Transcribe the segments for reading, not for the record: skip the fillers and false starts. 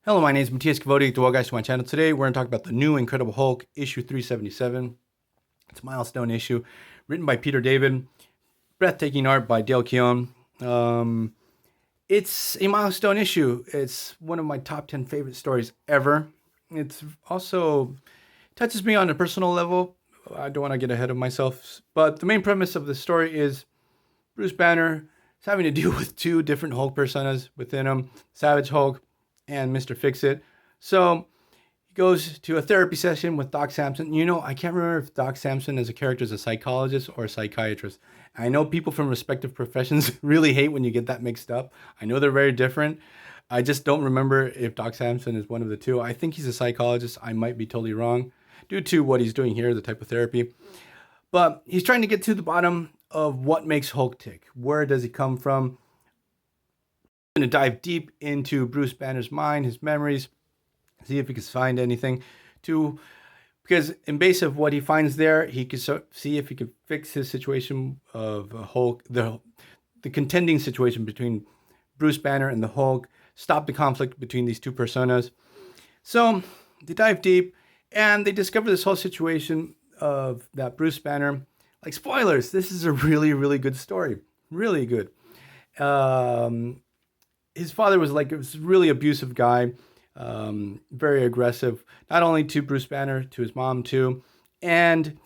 Hello, my name is Matthias Kavodi. Welcome guys to my channel. Today we're going to talk about the new Incredible Hulk, issue 377. It's a Milestone issue, written by Peter David, breathtaking art by Dale Keown. It's a Milestone issue. It's one of my top 10 favorite stories ever. It's also touches me on a personal level. I don't want to get ahead of myself, but the main premise of the story is Bruce Banner is having to deal with two different Hulk personas within him, Savage Hulk and Mr. Fix-It. So he goes to a therapy session with Doc Samson. You know, I can't remember if Doc Samson as a character is a psychologist or a psychiatrist. I know people from respective professions really hate when you get that mixed up. I know they're very different. I just don't remember if Doc Samson is one of the two. I think he's a psychologist. I might be totally wrong due to what he's doing here, the type of therapy. But he's trying to get to the bottom of what makes Hulk tick. Where does he come from? I'm going to dive deep into Bruce Banner's mind, his memories, see if he can find anything because in base of what he finds there, he can see if he can fix his situation of Hulk, the contending situation between Bruce Banner and the Hulk, stop the conflict between these two personas. So they dive deep and they discover this whole situation of that Bruce Banner, like spoilers, this is a really, really good story. Really good. His father was like a really abusive guy, very aggressive, not only to Bruce Banner, to his mom too. And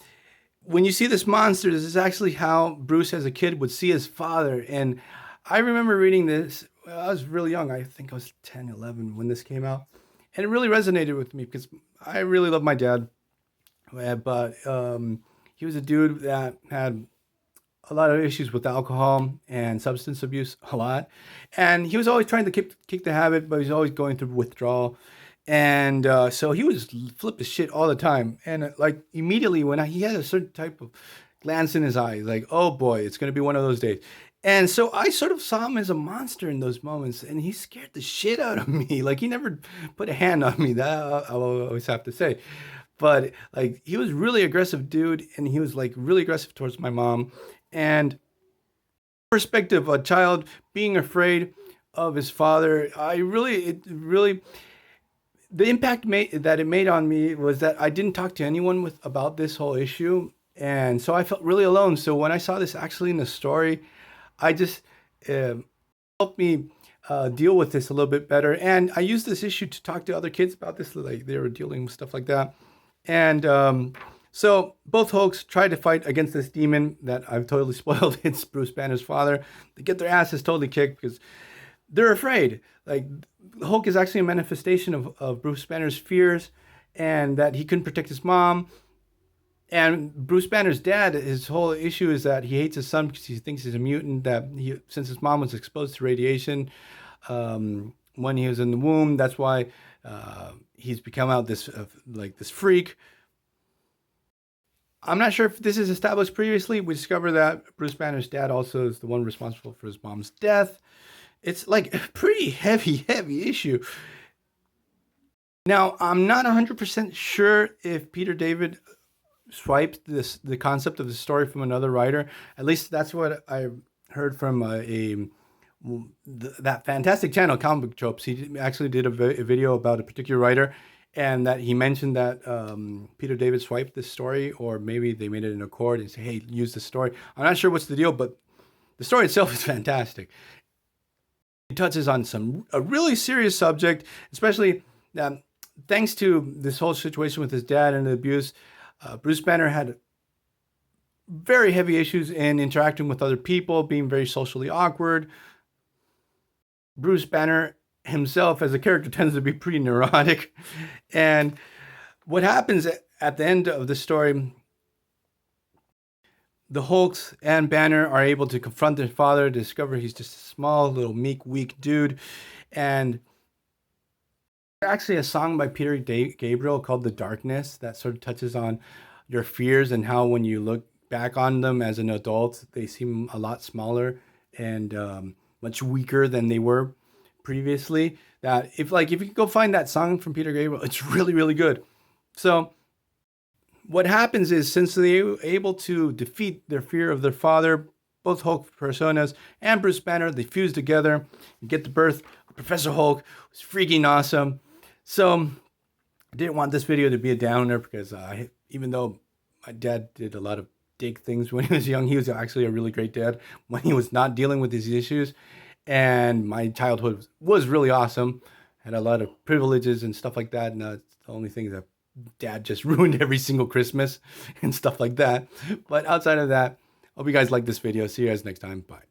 when you see this monster, this is actually how Bruce as a kid would see his father. And I remember reading this, I was really young. I think I was 10, 11 when this came out. And it really resonated with me because I really love my dad. But he was a dude that had a lot of issues with alcohol and substance abuse, a lot. And he was always trying to kick the habit, but he was always going through withdrawal. And so he was flip his shit all the time. And like immediately when he had a certain type of glance in his eyes, like, oh boy, it's going to be one of those days. And so I sort of saw him as a monster in those moments, and he scared the shit out of me. Like he never put a hand on me, that I'll always have to say. But like he was really aggressive dude, and he was like really aggressive towards my mom. And perspective, a child being afraid of his father, the impact that it made on me was that I didn't talk to anyone about this whole issue, and so I felt really alone. So when I saw this actually in the story, I just helped me deal with this a little bit better. And I used this issue to talk to other kids about this, like they were dealing with stuff like that. And so both Hulks tried to fight against this demon that I've totally spoiled. It's Bruce Banner's father. They get their asses totally kicked because they're afraid. Like Hulk is actually a manifestation of Bruce Banner's fears, and that he couldn't protect his mom. And Bruce Banner's dad, his whole issue is that he hates his son because he thinks he's a mutant, since his mom was exposed to radiation when he was in the womb, that's why he's become out this freak. I'm not sure if this is established previously. We discover that Bruce Banner's dad also is the one responsible for his mom's death. It's like a pretty heavy issue. Now, I'm not 100% sure if Peter David swiped the concept of the story from another writer. At least that's what I heard from that fantastic channel, Comic Book Tropes. He actually did a video about a particular writer, and that he mentioned that Peter David swiped this story, or maybe they made it in accord and say, hey, use this story. I'm not sure what's the deal, but the story itself is fantastic. It touches on a really serious subject, especially thanks to this whole situation with his dad and the abuse. Bruce Banner had very heavy issues in interacting with other people, being very socially awkward. Bruce Banner himself as a character tends to be pretty neurotic. And what happens at the end of the story, the Hulks and Banner are able to confront their father, discover he's just a small, little, meek, weak dude. And there's actually a song by Peter Gabriel called The Darkness that sort of touches on your fears and how when you look back on them as an adult, they seem a lot smaller and much weaker than they were previously. That if you can go find that song from Peter Gabriel, it's really, really good. So what happens is, since they were able to defeat their fear of their father, both Hulk personas and Bruce Banner, they fuse together and get the birth of Professor Hulk, who's freaking awesome. So I didn't want this video to be a downer because even though my dad did a lot of dick things when he was young, he was actually a really great dad when he was not dealing with these issues. And my childhood was really awesome. Had a lot of privileges and stuff like that. And it's the only thing that dad just ruined every single Christmas and stuff like that. But outside of that, hope you guys like this video. See you guys next time. Bye.